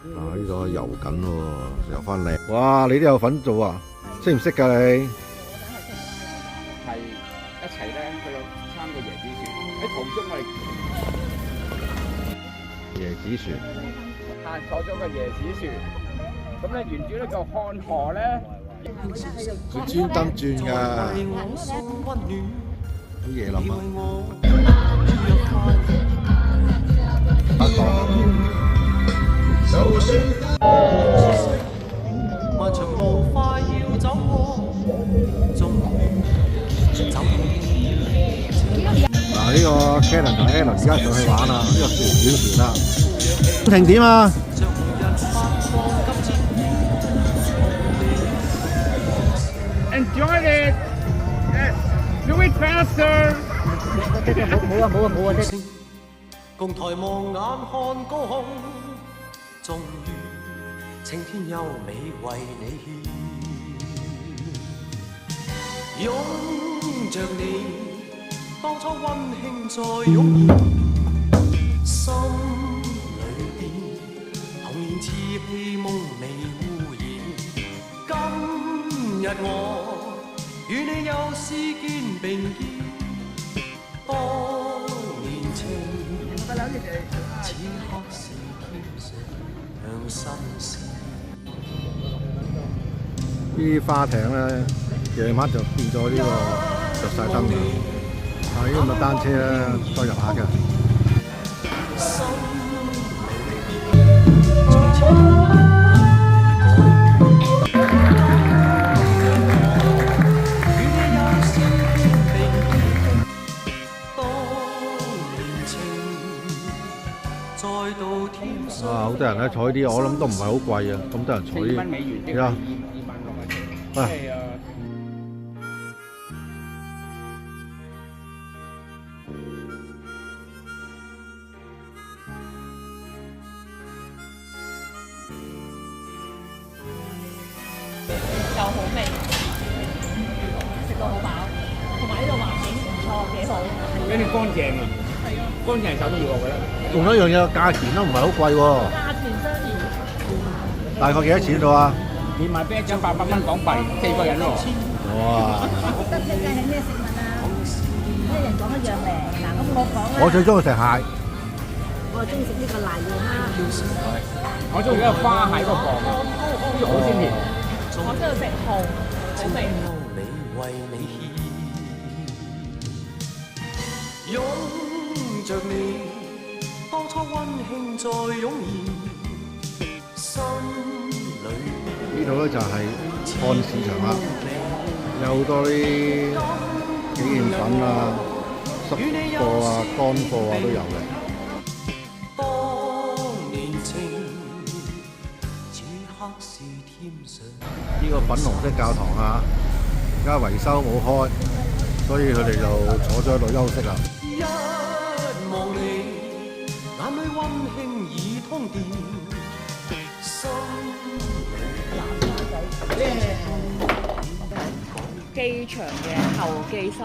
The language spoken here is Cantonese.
嗱，呢個游緊喎，游翻靚。哇！你都有份做啊？識唔識㗎你？係一齊咧去到參個椰子船，喺途中我哋椰子船。坐咗個椰子船，咁咧沿住呢個漢河咧，佢專登轉㗎，好嘢諗啊！不當。漫長路快要走過，終於走嗱，呢個 Canon 同 Alan 而家上去玩啦，呢個小船啦。停點啊！ Enjoy it. Yes. Do it faster. 冇啊！共抬望眼看高空，終於青天優美為你獻，擁着你，當初溫馨再湧現，心裏邊童年稚氣夢未污染。今日我與你又是肩並肩，當年情。 此刻是天上新鮮。呢啲花艇咧，夜晚就變咗呢個着晒燈嘅。啊，呢個咁嘅單車咧，都入下嘅。啊！好多人咧坐呢啲，我諗都唔係好貴啊，咁多人坐呢啲。$4係啊， 2萬6啊，又好味，食到好飽，同埋呢度環境唔錯，幾好。跟住乾淨啊，乾淨係首要我覺得。仲有一樣嘢，價錢都唔係好貴喎。價錢相宜。大概幾多錢到啊？連埋啤酒800蚊港幣，4個人喎。哇！得你嘅係咩食物啊？咩人講一樣嚟？嗱，咁我講啦。我最中意食蟹。我係中意食呢個瀨尿蝦。我中意嗰個花蟹嗰個殼，呢個好鮮甜。我中意食蠔，好味。為你獻，擁着你，當初溫馨再湧現，心裏呢度咧就係漢市場啦，有好多啲紀念品啊、濕貨啊、乾貨啊都有嘅。當年情，此刻是天上。呢個粉紅色教堂啊，而家維修冇開，所以佢哋就坐咗喺度休息啦。一望你，眼裏溫馨已通電，心機場嘅候機室。